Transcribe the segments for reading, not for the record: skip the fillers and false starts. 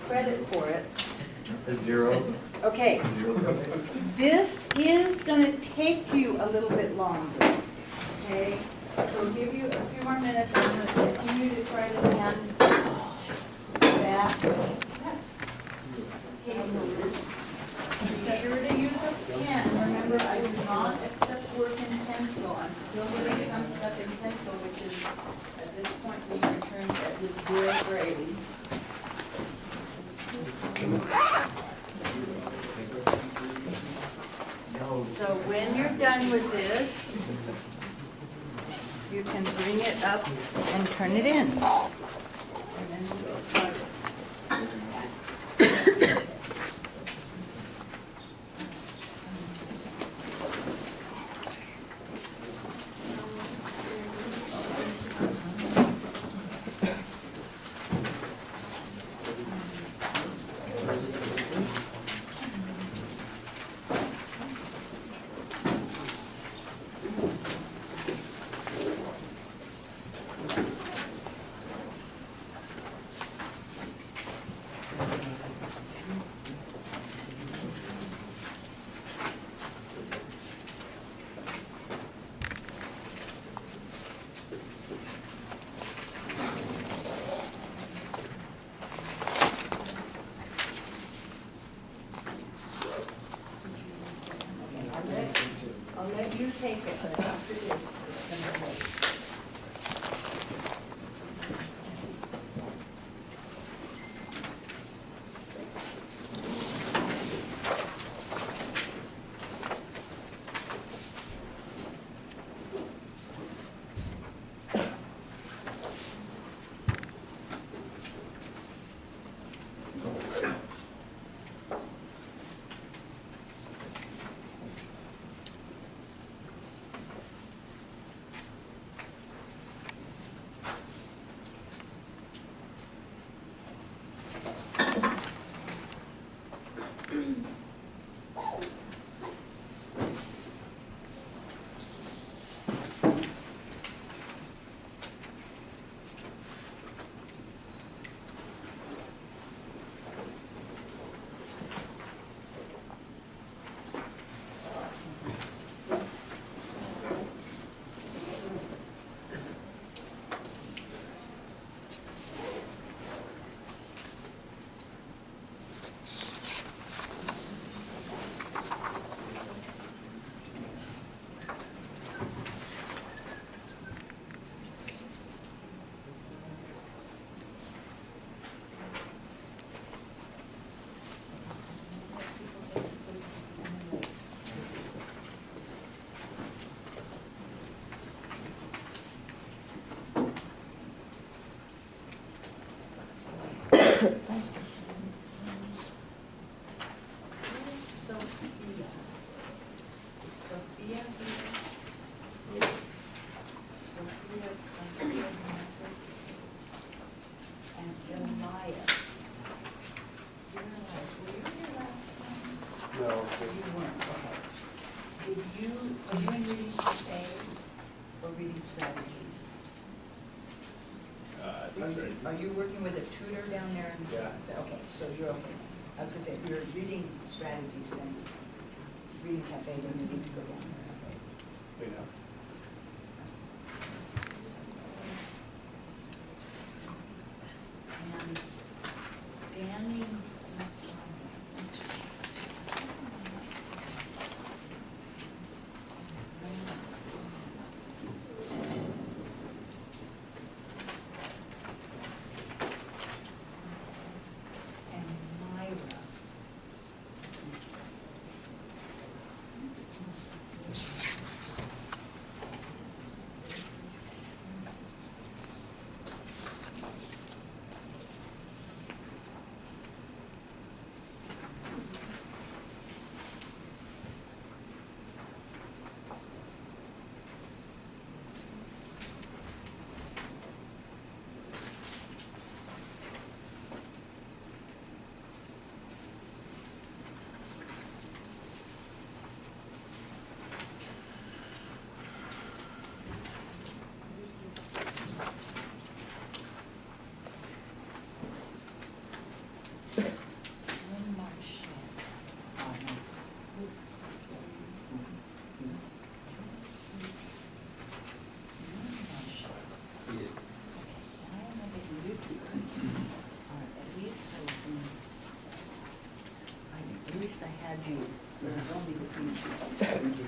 credit for it. A zero. Okay, A zero. this is going to take you a little bit longer. Okay, so we'll give you a few more minutes. I'm going to continue to try to hand that papers. Be sure to use a pen. Remember, I do not accept work in pencil. I'm still getting some stuff in pencil, which is at this point being returned with 0 grades. So when you're done with this, you can bring it up and turn it in. And then we'll start. I'll let you take it, but after this, it's going to wait. Are you in reading first aid or reading strategies? Are you working with a tutor down there? Yeah. Okay, so you're okay. I was going to say, if you're reading strategies, then reading cafe, then you need to go down there. Okay. Good enough. And Danny. least I had you, it was only between two.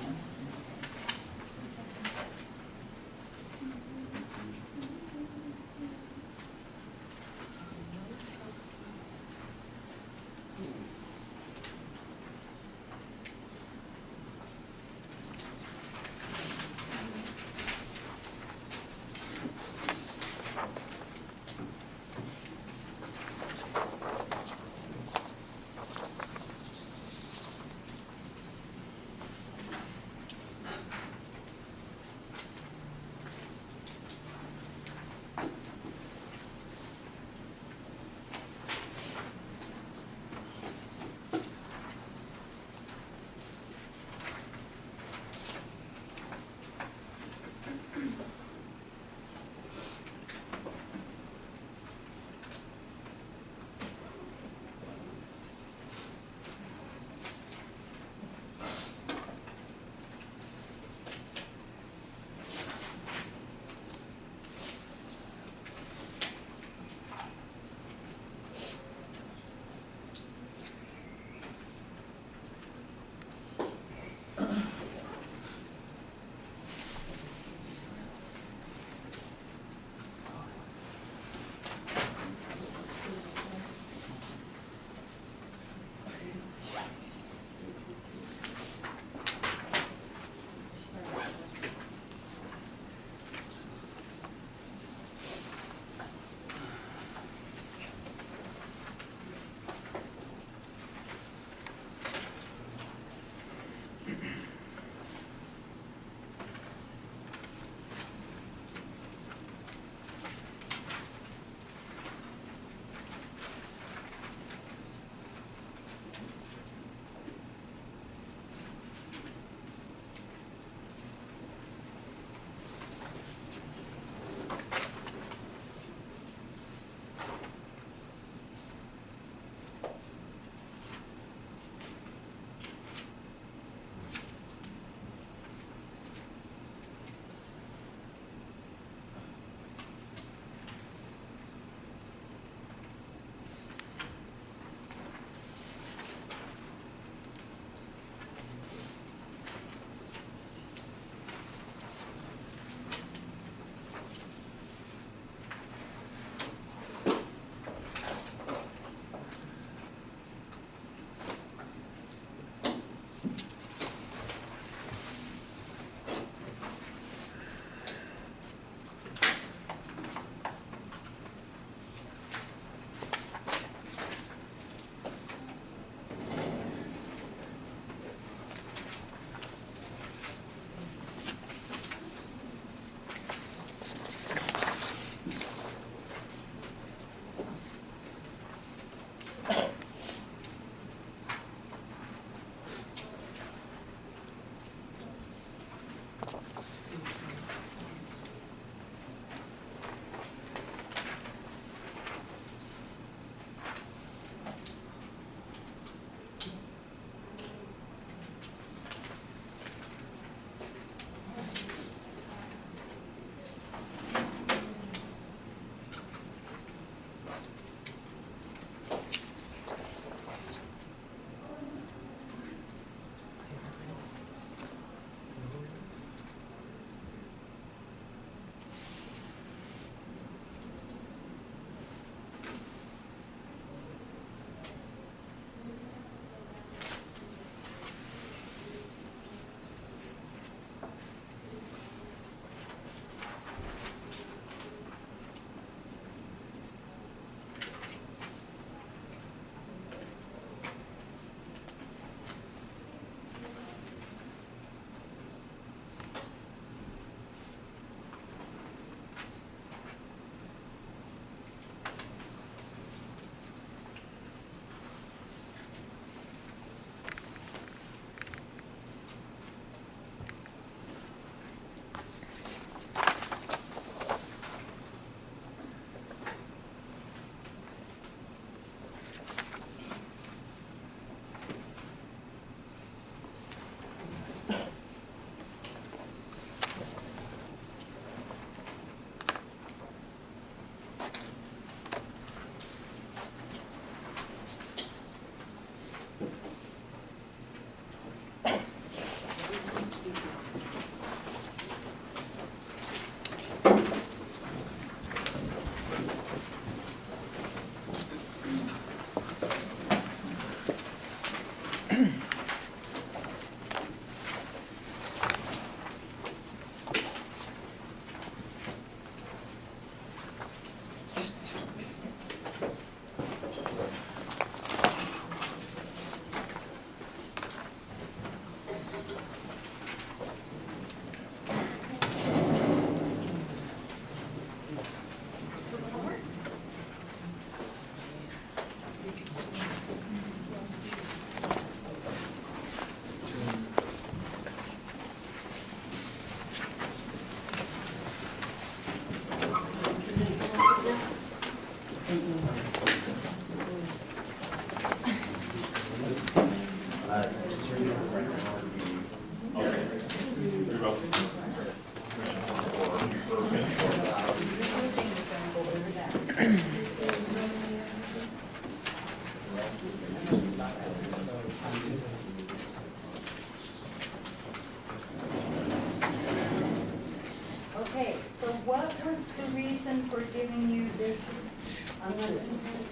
Okay, so what was the reason for giving you this allowance?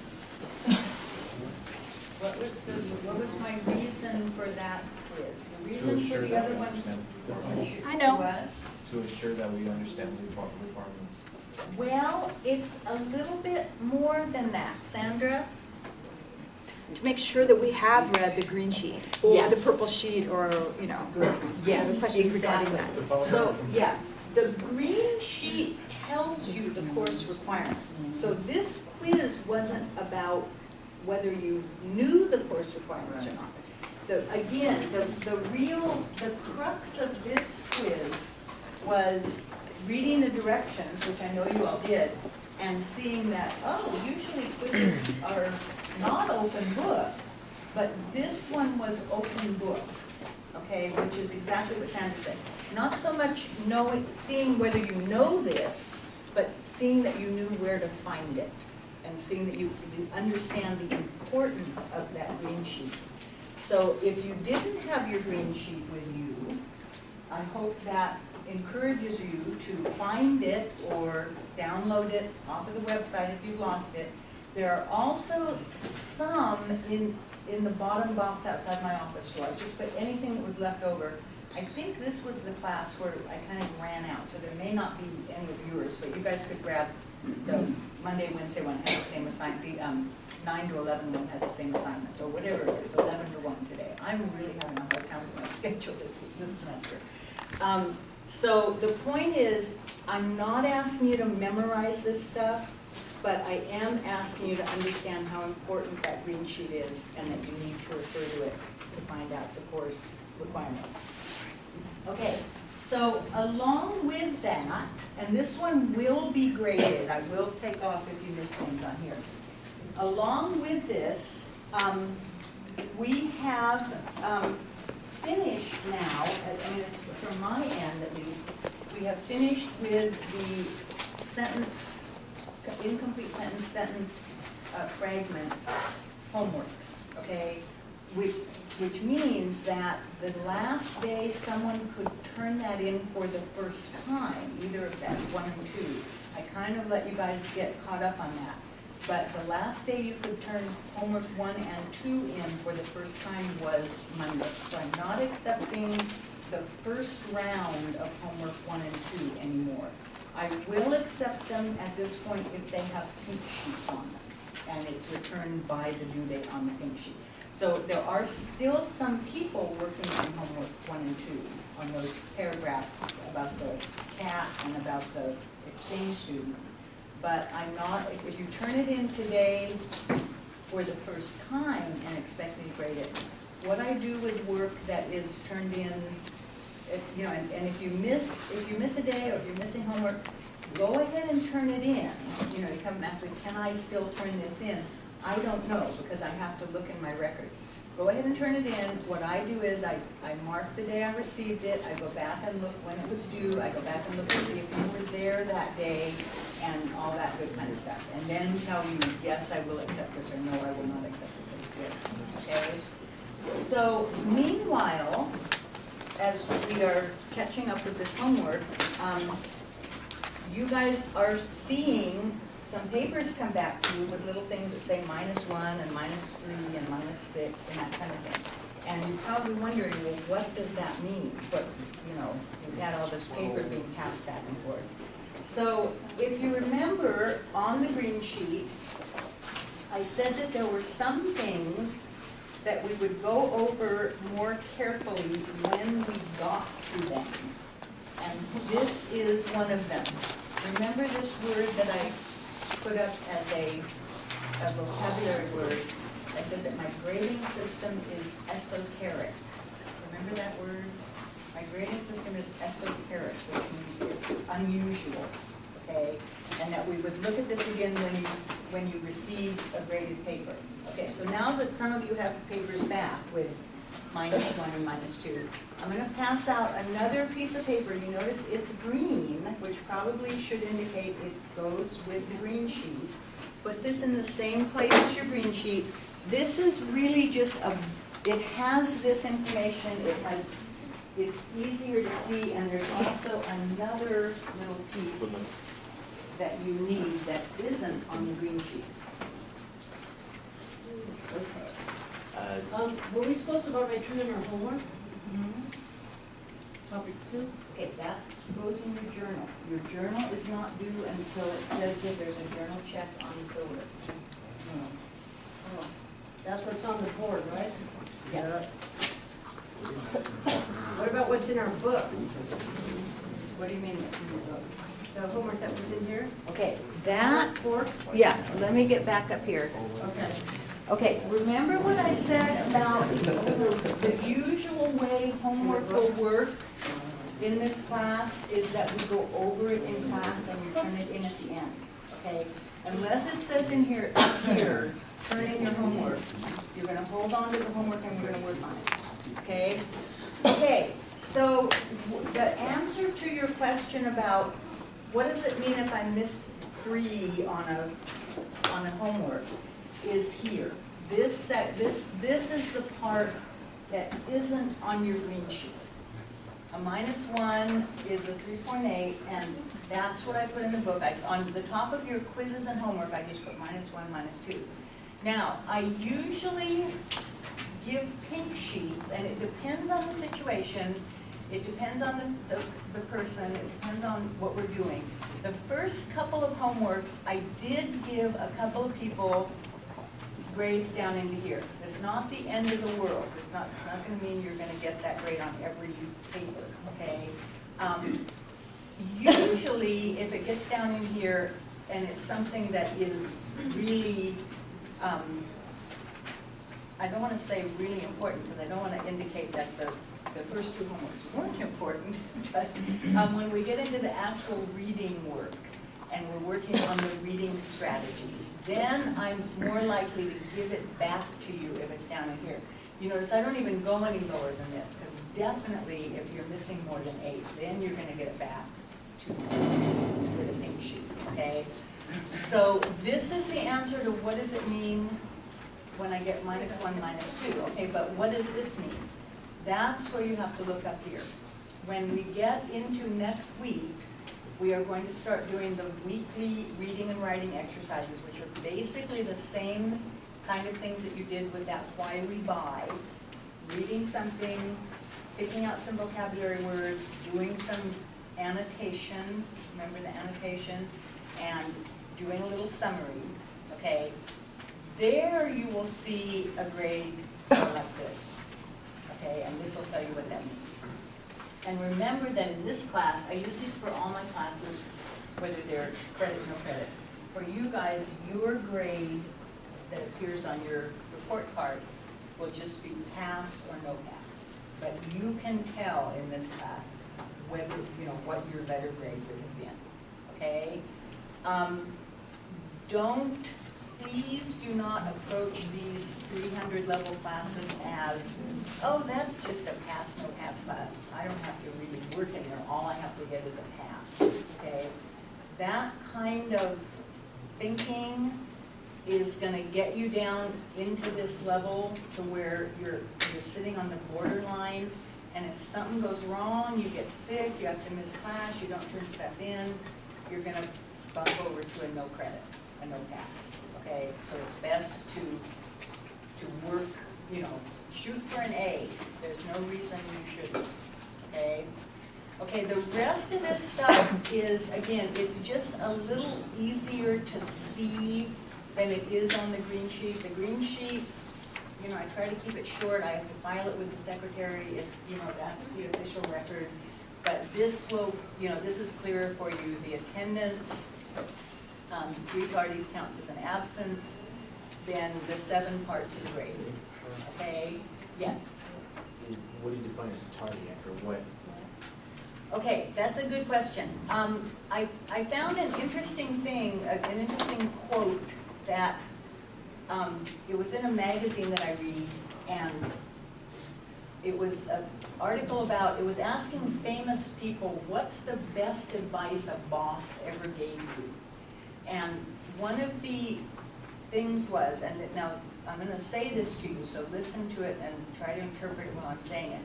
What was my reason for that quiz? The reason for the other one? I know. What? To ensure that we understand the requirements. Well, it's a little bit more than that, Sandra. To make sure that we have read the green sheet, or the Yes. purple sheet, or, you know. Yes, the questions regarding exactly. that. So, yeah, the green sheet tells you the course requirements. So this quiz wasn't about whether you knew the course requirements or not. The crux of this quiz was reading the directions, which I know you all did, and seeing that, oh, usually quizzes are not open book, but this one was open book, okay, which is exactly what Sandra said. Not so much seeing whether you know this, but seeing that you knew where to find it, and seeing that you understand the importance of that green sheet. So if you didn't have your green sheet with you, I hope that encourages you to find it or download it off of the website if you've lost it. There are also some in the bottom box outside my office door. I just put anything that was left over. I think this was the class where I kind of ran out, so there may not be any of yours, but you guys could grab the Monday, Wednesday one has the same assignment. The 9 to 11 one has the same assignment, or whatever it is, 11 to 1 today. I'm really having a hard time with my schedule this semester. So the point is, I'm not asking you to memorize this stuff, but I am asking you to understand how important that green sheet is and that you need to refer to it to find out the course requirements. Okay, so along with that, and this one will be graded, I will take off if you miss things on here. Along with this, we have finished now, I mean, from my end at least, we have finished with the sentence, incomplete sentence fragments, homeworks, okay? Which means that the last day someone could turn that in for the first time, either of that 1 and 2. I kind of let you guys get caught up on that. But the last day you could turn homework 1 and 2 in for the first time was Monday. So I'm not accepting the first round of homework 1 and 2 anymore. I will accept them at this point if they have pink sheets on them, and it's returned by the due date on the pink sheet. So there are still some people working on homework 1 and 2 on those paragraphs about the cat and about the exchange student. But I'm not, if you turn it in today for the first time and expect me to grade it, what I do with work that is turned in, you know, and if you miss a day or if you're missing homework, go ahead and turn it in. You know, you come and ask me, can I still turn this in? I don't know, because I have to look in my records. Go ahead and turn it in. What I do is I mark the day I received it, I go back and look when it was due, I go back and look to see if you were there that day, and all that good kind of stuff. And then tell you, yes, I will accept this, or no, I will not accept this. Okay? So, meanwhile, as we are catching up with this homework, you guys are seeing some papers come back to you with little things that say -1 and -3 and -6 and that kind of thing. And you're probably wondering, well, what does that mean? But, you know, we've had all this paper being passed back and forth. So if you remember on the green sheet, I said that there were some things that we would go over more carefully when we got to them. And this is one of them. Remember this word that I put up as a vocabulary word? I said that my grading system is esoteric. Remember that word? My grading system is esoteric, which means it's unusual, okay? And that we would look at this again when you receive a graded paper. Okay, so now that some of you have papers back with -1 and -2, I'm going to pass out another piece of paper. You notice it's green, which probably should indicate it goes with the green sheet. Put this in the same place as your green sheet. This is really just it has this information, it's easier to see, and there's also another little piece that you need that isn't on the green sheet. Okay. Were we supposed to already turn in our homework? Topic 2? Okay, that goes in your journal. Your journal is not due until it says that there's a journal check on the syllabus. Oh, that's what's on the board, right? Yeah. What about what's in our book? What do you mean it's in your book? The homework that was in here? Okay, that, Four? yeah, let me get back up here. Okay. Okay, remember what I said about the usual way homework will work in this class is that we go over it in class and you turn it in at the end, okay? Unless it says in here, turn in your homework. You're gonna hold on to the homework and we're gonna work on it, okay? Okay, so the answer to your question about what does it mean if I missed 3 on a homework is here. This is the part that isn't on your green sheet. A -1 is a 3.8, and that's what I put in the book. On the top of your quizzes and homework, I just put -1, -2. Now, I usually give pink sheets, and it depends on the situation. It depends on the person. It depends on what we're doing. The first couple of homeworks, I did give a couple of people grades down into here. It's not the end of the world. It's not going to mean you're going to get that grade on every paper, okay? Usually, if it gets down in here and it's something that is really, I don't want to say really important because I don't want to indicate that the first 2 homeworks weren't important, but when we get into the actual reading work, and we're working on the reading strategies, then I'm more likely to give it back to you if it's down in here. You notice I don't even go any lower than this, because definitely if you're missing more than 8, then you're going to get it back to the pink sheet, okay? So this is the answer to what does it mean when I get -1, -2, okay? But what does this mean? That's where you have to look up here. When we get into next week, we are going to start doing the weekly reading and writing exercises, which are basically the same kind of things that you did with that why we buy. Reading something, picking out some vocabulary words, doing some annotation, remember the annotation, and doing a little summary, okay? There you will see a grade like this, okay? And this will tell you what that means. And remember that in this class, I use these for all my classes, whether they're credit or no credit. For you guys, your grade that appears on your report card will just be pass or no pass. But you can tell in this class whether, you know, what your letter grade would have been, okay? Please do not approach these 300 level classes as, oh, that's just a pass, no pass class. I don't have to really work in there. All I have to get is a pass, okay? That kind of thinking is going to get you down into this level to where you're sitting on the borderline, and if something goes wrong, you get sick, you have to miss class, you don't turn stuff in, you're going to bump over to a no credit, a no pass. Okay, so it's best to work, you know, shoot for an A. There's no reason you shouldn't, okay? Okay, the rest of this stuff is, again, it's just a little easier to see than it is on the green sheet. The green sheet, you know, I try to keep it short. I have to file it with the secretary. It's, you know, that's the official record. But this will, you know, this is clearer for you. The attendance, 3 tardies counts as an absence, then the 7 parts of the grade. Okay? Yes? What do you define as tardiac, or what? Okay, that's a good question. I found an interesting thing, an interesting quote that it was in a magazine that I read, and it was an article about, it was asking famous people, what's the best advice a boss ever gave you? And one of the things was, and now I'm gonna say this to you, so listen to it and try to interpret it while I'm saying it.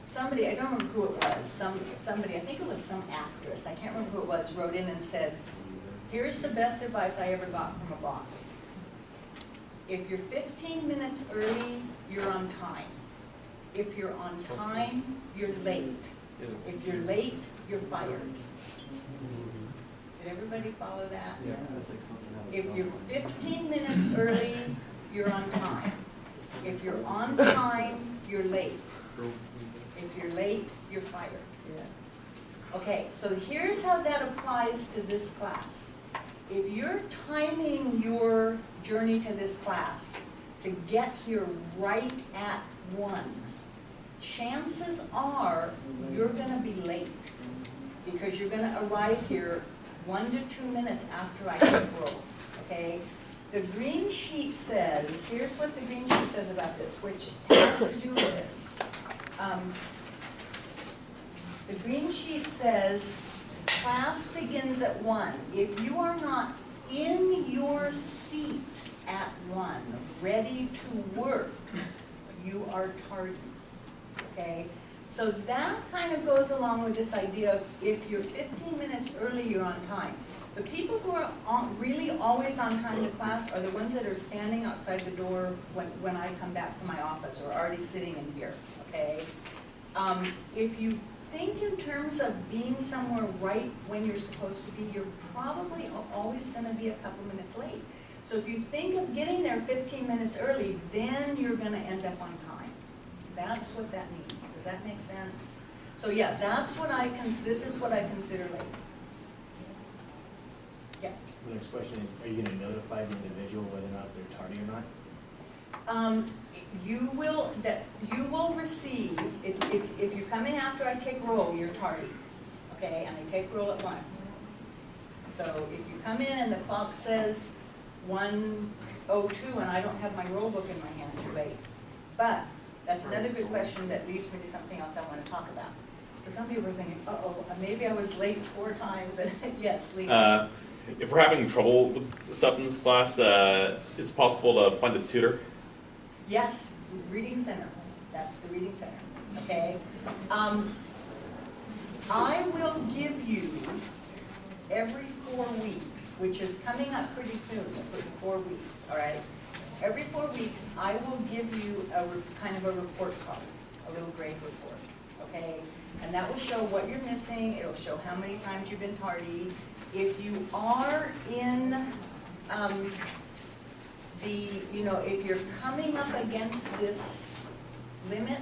Somebody, I don't remember who it was, somebody, I think it was some actress, I can't remember who it was, wrote in and said, here's the best advice I ever got from a boss. If you're 15 minutes early, you're on time. If you're on time, you're late. If you're late, you're fired. Did everybody follow that? Yeah, that's like something else. If you're 15 minutes early, you're on time. If you're on time, you're late. If you're late, you're fired. Okay, so here's how that applies to this class. If you're timing your journey to this class to get here right at 1, chances are you're gonna be late because you're gonna arrive here 1 to 2 minutes after I hit roll, okay? The green sheet says, here's what the green sheet says about this, which has to do with this. The green sheet says, class begins at 1. If you are not in your seat at 1, ready to work, you are tardy, okay? So that kind of goes along with this idea of if you're 15 minutes early, you're on time. The people who are really always on time to class are the ones that are standing outside the door when I come back from my office or already sitting in here, okay? If you think in terms of being somewhere right when you're supposed to be, you're probably always going to be a couple minutes late. So if you think of getting there 15 minutes early, then you're going to end up on time. That's what that means. Does that make sense? So yeah, that's what this is what I consider late. Yeah. The next question is, are you going to notify the individual whether or not they're tardy or not? You will receive, if you come in after I take roll, you're tardy, okay, and I take roll at 1. So if you come in and the clock says 1:02 and I don't have my roll book in my hand, you're late. But that's another good question that leads me to something else I want to talk about. So some people are thinking, uh-oh, maybe I was late 4 times, and yes, Lee. If we're having trouble with stuff in this class, is it possible to find a tutor? Yes, reading center. That's the reading center. Okay. I will give you every 4 weeks, which is coming up pretty soon. 4 weeks. All right. Every 4 weeks, I will give you kind of a report card, a little grade report. Okay. And that will show what you're missing. It'll show how many times you've been tardy. If you are in if you're coming up against this limit,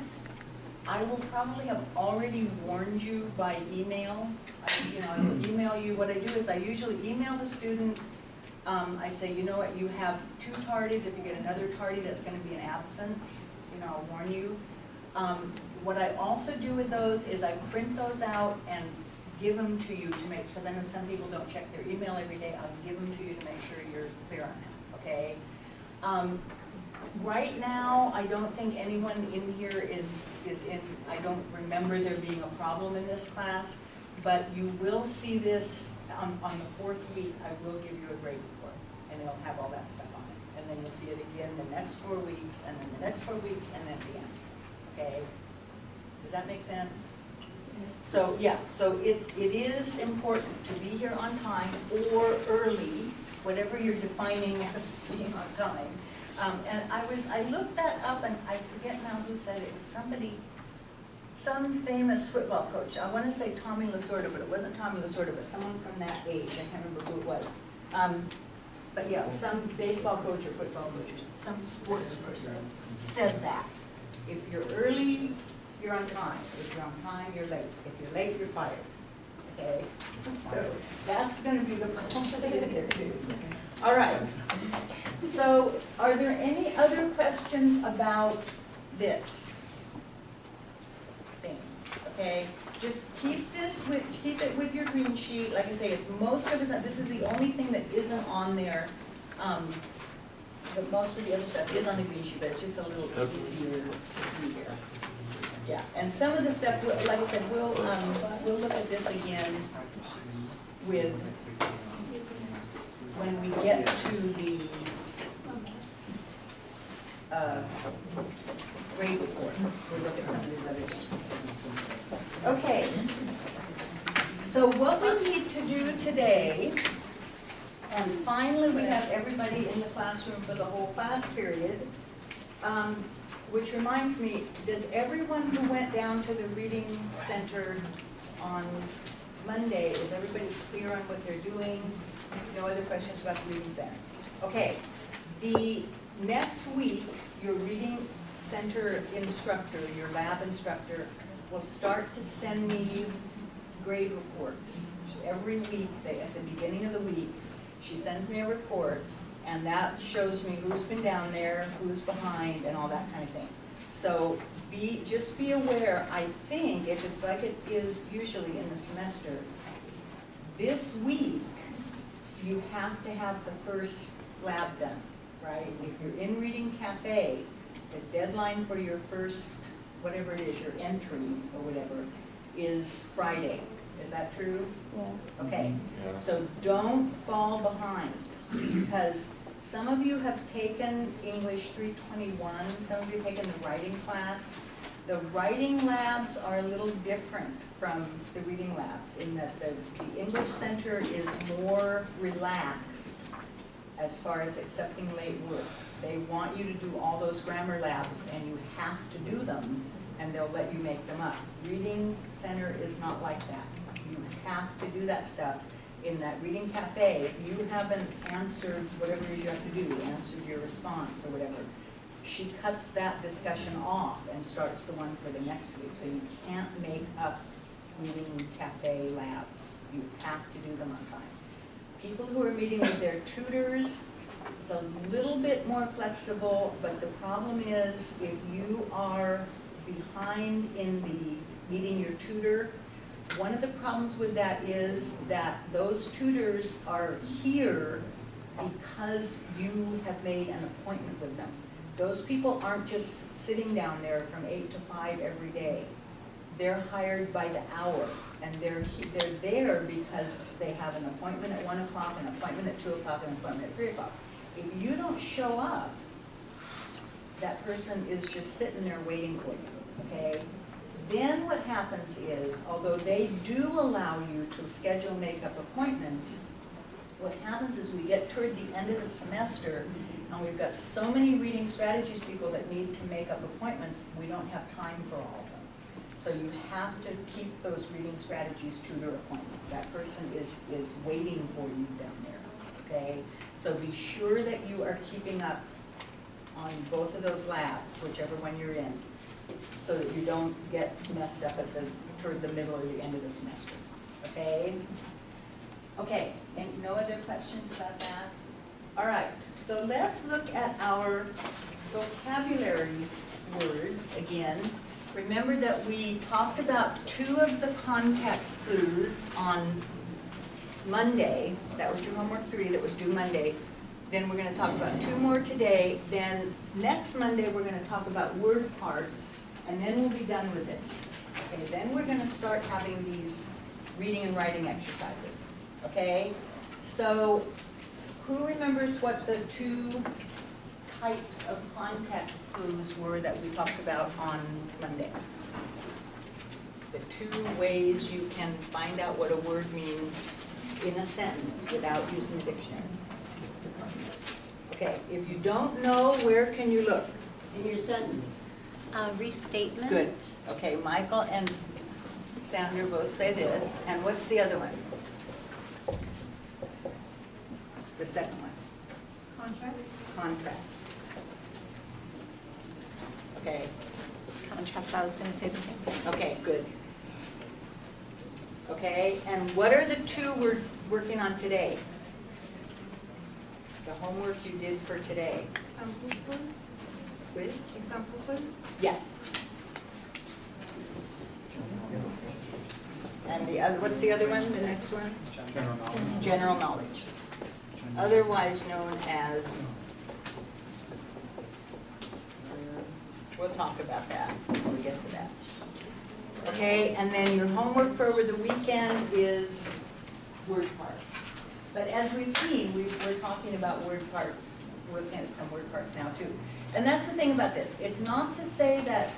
I will probably have already warned you by email. I will email you. What I do is I usually email the student. I say, you know what, you have 2 tardies. If you get another tardy, that's going to be an absence. I'll warn you. What I also do with those is I print those out and give them to you to make, because I know some people don't check their email every day. I'll give them to you to make sure you're clear on that. Okay. Right now, I don't think anyone in here is in, I don't remember there being a problem in this class, but you will see this on the 4th week. I will give you a grade report, and it'll have all that stuff on it. And then you'll see it again the next 4 weeks, and then the next 4 weeks, and then the end. Okay? Does that make sense? So yeah, so it is important to be here on time or early, whatever you're defining as being on time. And I looked that up, and I forget now who said it. It was some famous football coach. I want to say Tommy Lasorda, but it wasn't Tommy Lasorda, but someone from that age. I can't remember who it was. But yeah, some baseball coach or football coach, some sports person said that. If you're early, you're on time. If you're on time, you're late. If you're late, you're fired. Okay? So that's going to be the positive here too. All right. So are there any other questions about this thing? Okay? Just keep it with your green sheet. Like I say, it's most of it. This is the only thing that isn't on there. But most of the other stuff is on the green sheet, but it's just a little easier to see here. Yeah, and some of the stuff, like I said, we'll look at this again with when we get to the grade report. We'll look at some of these other things. Okay. So what we need to do today, and finally we have everybody in the classroom for the whole class period, which reminds me, does everyone who went down to the reading center on Monday, is everybody clear on what they're doing? No other questions about the reading center? Okay, the next week, your reading center instructor, your lab instructor, will start to send me grade reports. Every week, at the beginning of the week, she sends me a report, and that shows me who's been down there, who's behind, and all that kind of thing. So just be aware, I think, if it's like it is usually in the semester, this week, you have to have the first lab done, right? If you're in Reading Cafe, the deadline for your first, whatever it is, your entry or whatever, is Friday. Is that true? Yeah. Okay, Yeah. so don't fall behind, because some of you have taken English 321, some of you have taken the writing class. The writing labs are a little different from the reading labs in that the English Center is more relaxed as far as accepting late work. They want you to do all those grammar labs, and you have to do them, and they'll let you make them up. Reading Center is not like that. You have to do that stuff. In that Reading Cafe, if you haven't answered whatever it is you have to do, answered your response or whatever, she cuts that discussion off and starts the one for the next week. So you can't make up Reading Cafe labs. You have to do them on time. People who are meeting with their tutors, it's a little bit more flexible, but the problem is if you are behind in the meeting your tutor, one of the problems with that is that those tutors are here because you have made an appointment with them. Those people aren't just sitting down there from 8 to 5 every day. They're hired by the hour, and they're there because they have an appointment at 1 o'clock, an appointment at 2 o'clock, an appointment at 3 o'clock. If you don't show up, that person is just sitting there waiting for you, okay? Then what happens is, although they do allow you to schedule makeup appointments, what happens is we get toward the end of the semester, and we've got so many reading strategies people that need to make up appointments, we don't have time for all of them. So you have to keep those reading strategies tutor appointments. That person is waiting for you down there, okay? So be sure that you are keeping up on both of those labs, whichever one you're in, so that you don't get messed up toward the middle or the end of the semester, okay? Okay, and no other questions about that? All right, so let's look at our vocabulary words again. Remember that we talked about 2 of the context clues on Monday. That was your homework 3 that was due Monday. Then we're going to talk about 2 more today. Then next Monday we're going to talk about word parts, and then we'll be done with this. Okay, then we're going to start having these reading and writing exercises. Okay, so who remembers what the 2 types of context clues were that we talked about on Monday? The 2 ways you can find out what a word means in a sentence without using the dictionary. Okay, if you don't know, where can you look? In your sentence. Restatement. Good. Okay, Michael and Sandra both say this. And what's the other one? The second one. Contrast. Contrast. Okay. Contrast, I was going to say the same thing. Okay, good. Okay, and what are the 2 we're working on today? The homework you did for today. Example clues? With? Example clues? Yes. And the other, what's the other one, the next one? General knowledge. General knowledge. Otherwise known as, we'll talk about that when we get to that. Okay, and then your homework for over the weekend is word parts. But as we've seen, we're talking about word parts working at some word parts now too. And that's the thing about this. It's not to say that,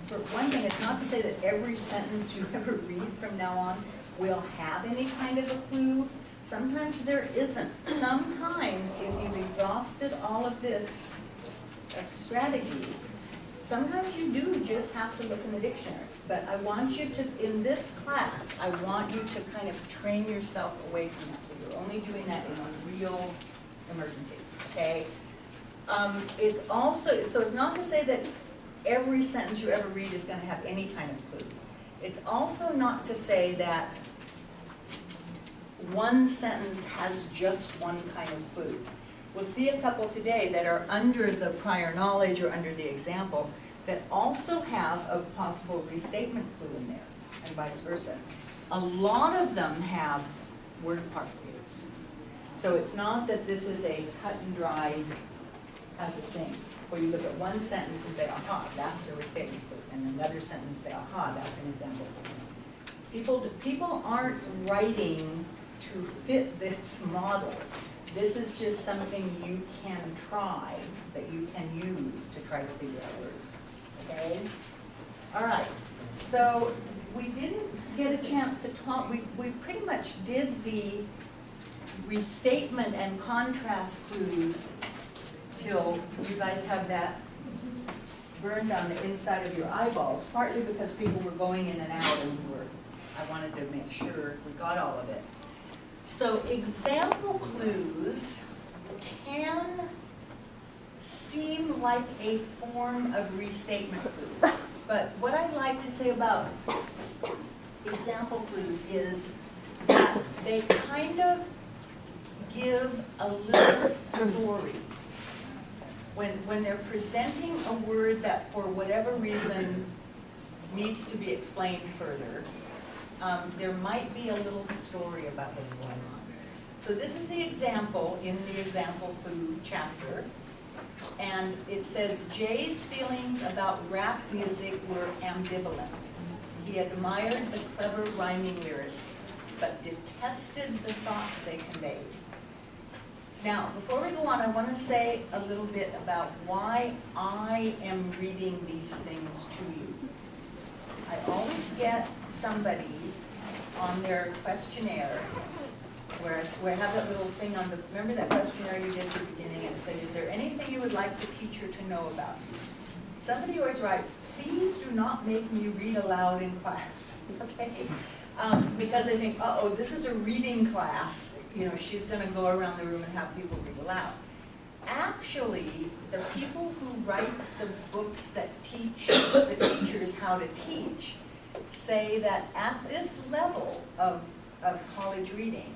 for one thing, it's not to say that every sentence you ever read from now on will have any kind of a clue. Sometimes there isn't. Sometimes if you've exhausted all of this strategy, sometimes you do just have to look in the dictionary. But I want you to, in this class, I want you to kind of train yourself away from that. So you're only doing that in a real emergency, okay? It's also, so it's not to say that every sentence you ever read is going to have any kind of clue. It's also not to say that one sentence has just one kind of clue. We'll see a couple today that are under the prior knowledge or under the example that also have a possible restatement clue in there, and vice versa. A lot of them have word part clues. So it's not that this is a cut and dry type of thing, where you look at one sentence and say, aha, that's a restatement clue, and another sentence and say, aha, that's an example clue. People aren't writing to fit this model. This is just something you can try, that you can use to try to figure out words, okay? All right, so we didn't get a chance to talk, we pretty much did the restatement and contrast clues till you guys have that burned on the inside of your eyeballs, partly because people were going in and out and I wanted to make sure we got all of it. So example clues can seem like a form of restatement clue. But what I'd like to say about example clues is that they kind of give a little story. When they're presenting a word that for whatever reason needs to be explained further, there might be a little story about what's going on. So this is the example in the example clue chapter. And it says, Jay's feelings about rap music were ambivalent. He admired the clever rhyming lyrics, but detested the thoughts they conveyed. Now, before we go on, I want to say a little bit about why I am reading these things to you. I always get somebody on their questionnaire where I have that little thing on the, remember that questionnaire you did at the beginning and it said, is there anything you would like the teacher to know about you? Somebody always writes, please do not make me read aloud in class, okay? Because I think, uh-oh, this is a reading class. You know, she's going to go around the room and have people read aloud. Actually, the people who write the books that teach the teachers how to teach say that at this level of college reading,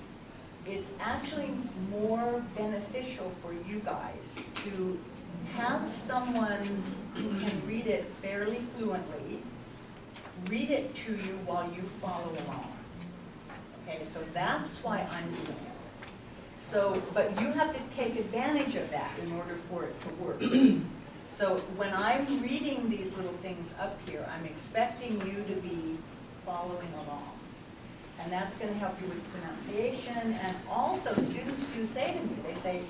it's actually more beneficial for you guys to have someone who can read it fairly fluently, read it to you while you follow along. Okay, so that's why I'm doing it. So, but you have to take advantage of that in order for it to work. So when I'm reading these little things up here, I'm expecting you to be following along. And that's going to help you with pronunciation. And also, students do say to me, they say,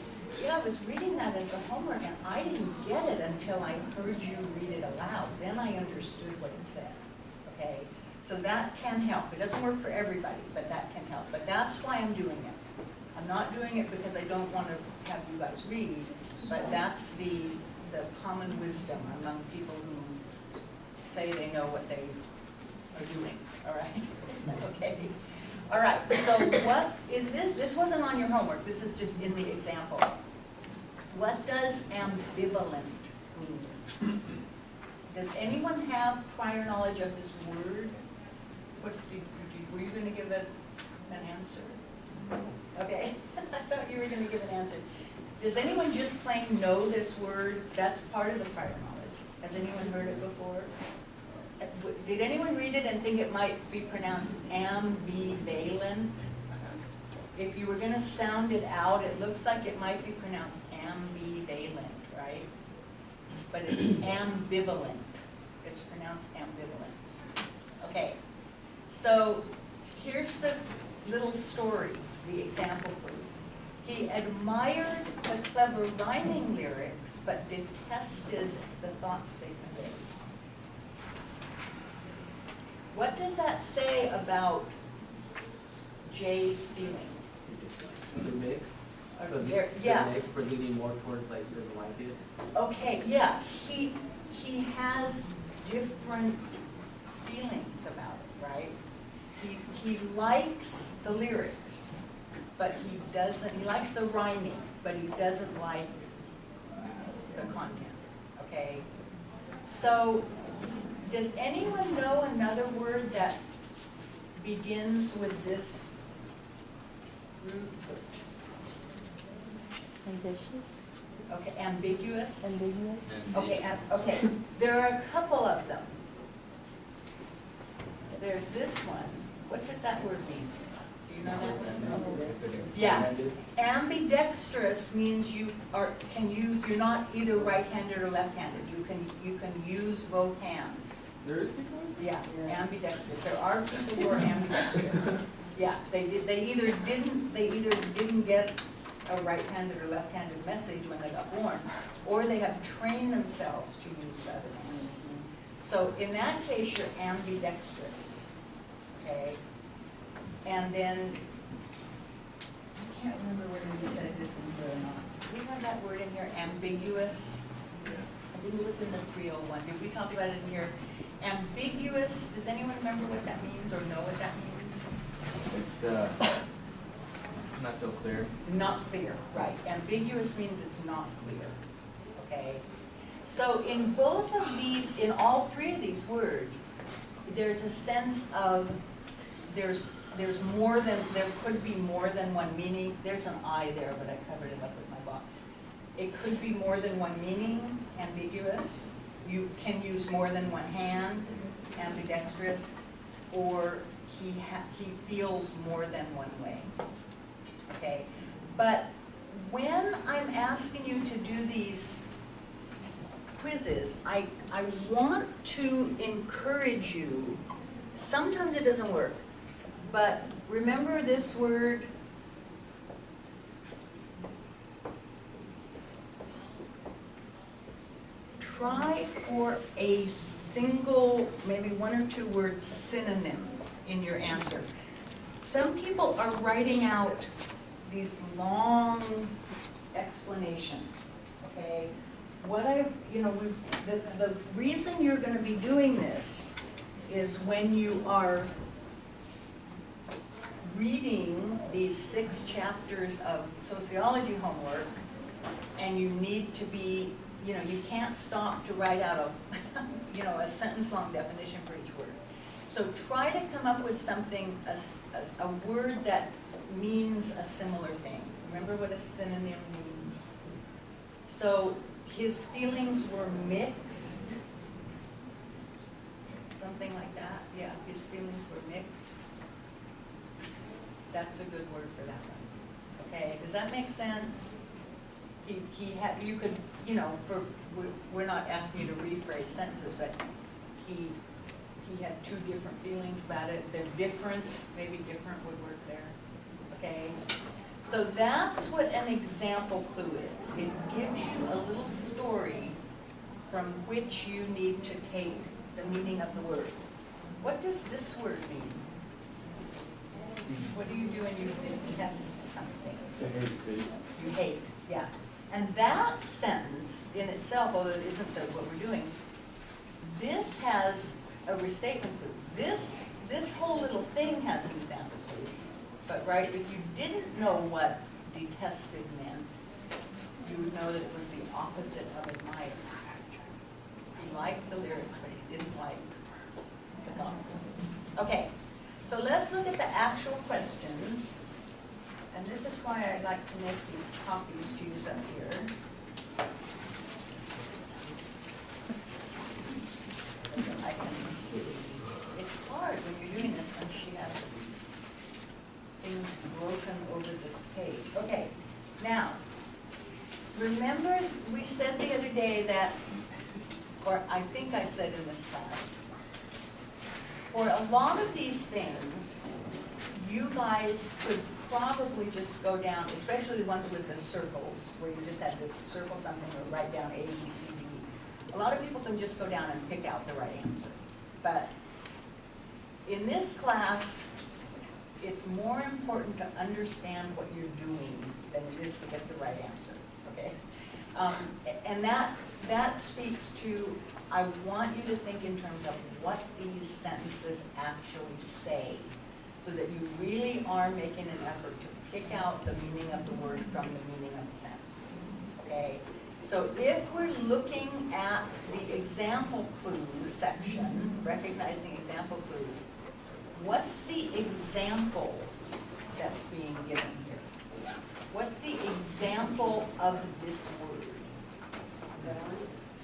yeah, I was reading that as a homework, and I didn't get it until I heard you read it aloud. Then I understood what it said. Okay? So that can help. It doesn't work for everybody, but that can help. But that's why I'm doing it. I'm not doing it because I don't want to have you guys read, but that's the common wisdom among people who say they know what they are doing. All right? Okay. All right. So what is this? This wasn't on your homework. This is just in the example. What does ambivalent mean? Does anyone have prior knowledge of this word? What were you going to give it an answer? Okay. I thought you were going to give an answer. Does anyone just plain know this word? That's part of the prior knowledge. Has anyone heard it before? Did anyone read it and think it might be pronounced ambivalent? If you were going to sound it out, it looks like it might be pronounced ambivalent, right? But it's ambivalent. It's pronounced ambivalent. Okay, so here's the little story, the example clue. He admired the clever rhyming lyrics, but detested the thoughts they conveyed. What does that say about Jay's feelings? The mixed, Yeah. the mixed, we're leaning more towards like he doesn't like it. Okay, yeah, he has different feelings about it, right? He likes the lyrics, but he likes the rhyming, but he doesn't like the content, okay? So, does anyone know another word that begins with this root? Ambitious, Okay, ambiguous? ambiguous. Okay, okay, there are a couple of them. There's this one. What does that word mean? Do you know that one? Yeah. Ambidextrous means you you're not either right-handed or left-handed. You can use both hands. There is people? Yeah, ambidextrous. There are people who are ambidextrous. Yeah, they either didn't get a right-handed or left-handed message when they got born, or they have trained themselves to use the other hand. So in that case, you're ambidextrous, okay? And then, I can't remember whether we said this in here or not. Do we have that word in here, ambiguous? I think it was in the 301. Did we talk about it in here? Ambiguous, does anyone remember what that means or know what that means? It's not so clear. Not clear, right. Ambiguous means it's not clear, okay? So in both of these, in all three of these words, there's a sense of, there could be more than one meaning. There's an I there, but I covered it up with my box. It could be more than one meaning, ambiguous. You can use more than one hand, ambidextrous, or he feels more than one way. Okay, but when I'm asking you to do these quizzes, I want to encourage you. Sometimes it doesn't work, but remember this word, try for a single, maybe one or two word synonym in your answer. Some people are writing out these long explanations, okay? The reason you're going to be doing this is when you are reading these 6 chapters of sociology homework, and you need to be, you can't stop to write out a sentence-long definition for each word. So try to come up with something, a word that means a similar thing. Remember what a synonym means? So his feelings were mixed. Something like that. Yeah, his feelings were mixed. That's a good word for that one. Okay, does that make sense? You could, we're not asking you to rephrase sentences, but he had 2 different feelings about it. They're different, maybe different would work there, okay? So that's what an example clue is. It gives you a little story from which you need to take the meaning of the word. What does this word mean? What do you do when you detest something? You hate, yeah. And that sentence in itself, although it isn't what we're doing, this has a restatement clue. This whole little thing has an example clue. But right, if you didn't know what detested meant, you would know that it was the opposite of admire. He liked the lyrics, but he didn't like the thoughts. Okay, so let's look at the actual questions. And this is why I like to make these copies to use up here. So that I can, it's hard when you're doing this when she has things broken over this page. Okay, now, remember we said the other day that, or I think I said in this class, for a lot of these things, you guys could probably just go down, especially the ones with the circles, where you just had to circle something or write down A, B, C, D. A lot of people can just go down and pick out the right answer. But in this class, it's more important to understand what you're doing than it is to get the right answer, okay? And that speaks to, I want you to think in terms of what these sentences actually say, so that you really are making an effort to pick out the meaning of the word from the meaning of the sentence, okay? So if we're looking at the example clues section, recognizing example clues, what's the example that's being given here? What's the example of this word?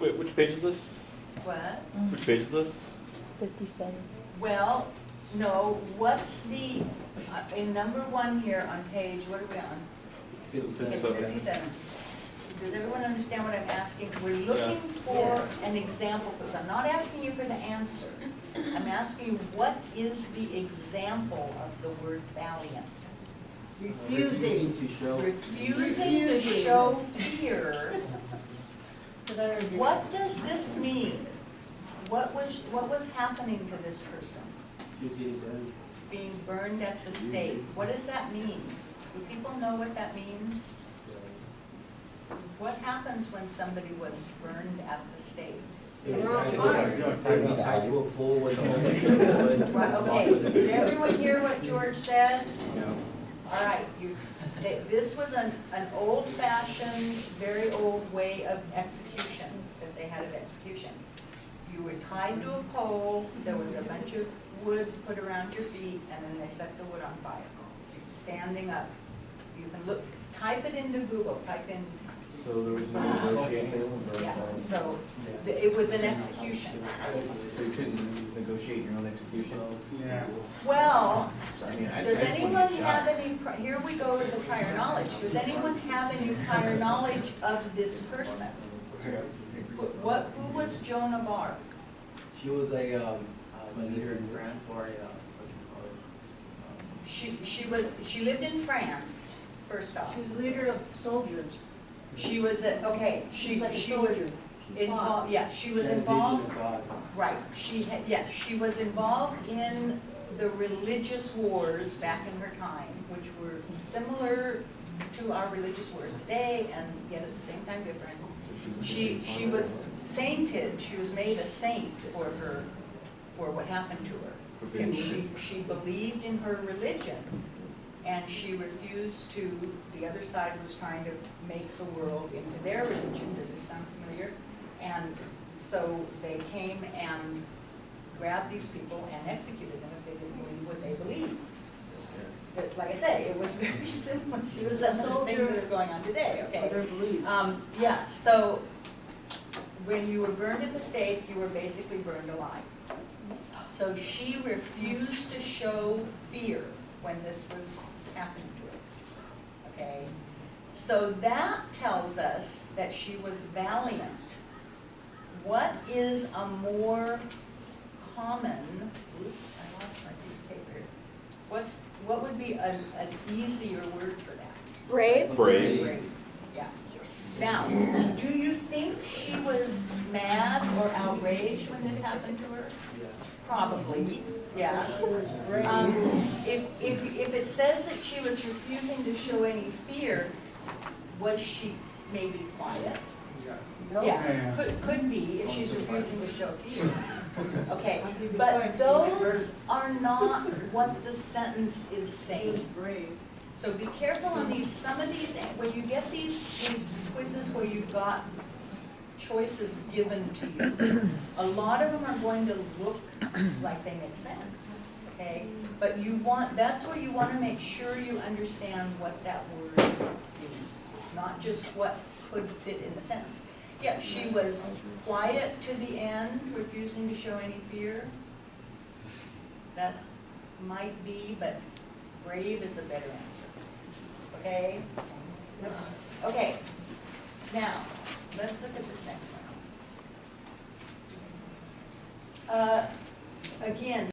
Wait, which page is this? What? Which page is this? 57. Well, no, what's the, in number 1 here on page, what are we on? 57. Does everyone understand what I'm asking? We're looking Yes. for an example, because I'm not asking you for the answer. I'm asking you, what is the example of the word valiant? Refusing. To show. Refusing to show fear. What does this mean? What was happening to this person? He was getting burned. Being burned at the stake. What does that mean? Do people know what that means? What happens when somebody was burned at the stake? They would be tied to a pole with a whole bunch of wood. Right, okay, did everyone hear what George said? All right, this was an old-fashioned, very old way of execution, that they had of execution. You were tied to a pole, there was a bunch of wood put around your feet, and then they set the wood on fire. You're standing up. You can look, type it into Google, type in. So there was no negotiating? Yeah, so it was an execution. So you couldn't negotiate your own execution? Yeah. Well, I mean, I does just wanna anyone get have shot. any, here we go with the prior knowledge. Does anyone have any prior knowledge of this person? Who was Joan of Arc? She was a leader in France, or a, what you call it? She lived in France, first off. She was a leader of soldiers. She was, okay, She's like a she was soldier. involved, yeah, she was She had a vision involved, of God. right, she was involved in the religious wars back in her time, which were similar to our religious wars today, and yet at the same time different. She was sainted, she was made a saint for what happened to her. And she believed in her religion, and she refused to, the other side was trying to make the world into their religion. Does this sound familiar? And so they came and grabbed these people and executed them if they didn't believe what they believed. But like I say, it was very similar to some of the things that are going on today, okay? Other beliefs. Yeah, so when you were burned at the stake, you were basically burned alive. So she refused to show fear when this was happening to her, okay? So that tells us that she was valiant. What is a more common, oops, I lost my piece of paper here. What would be an easier word for that? Brave? Brave. Yeah. Now, do you think she was mad or outraged when this happened to her? Probably, yeah. If it says that she was refusing to show any fear, was she maybe quiet? Yeah, could be if she's refusing to show fear. Okay, but those are not what the sentence is saying. So be careful on these, some of these, when you get these quizzes where you've got choices given to you, a lot of them are going to look like they make sense, okay? But you want, that's where you want to make sure you understand what that word means, not just what could fit in the sentence. Yeah, she was quiet to the end, refusing to show any fear. That might be, but brave is a better answer. Okay? Okay. Now, let's look at this next one. Again,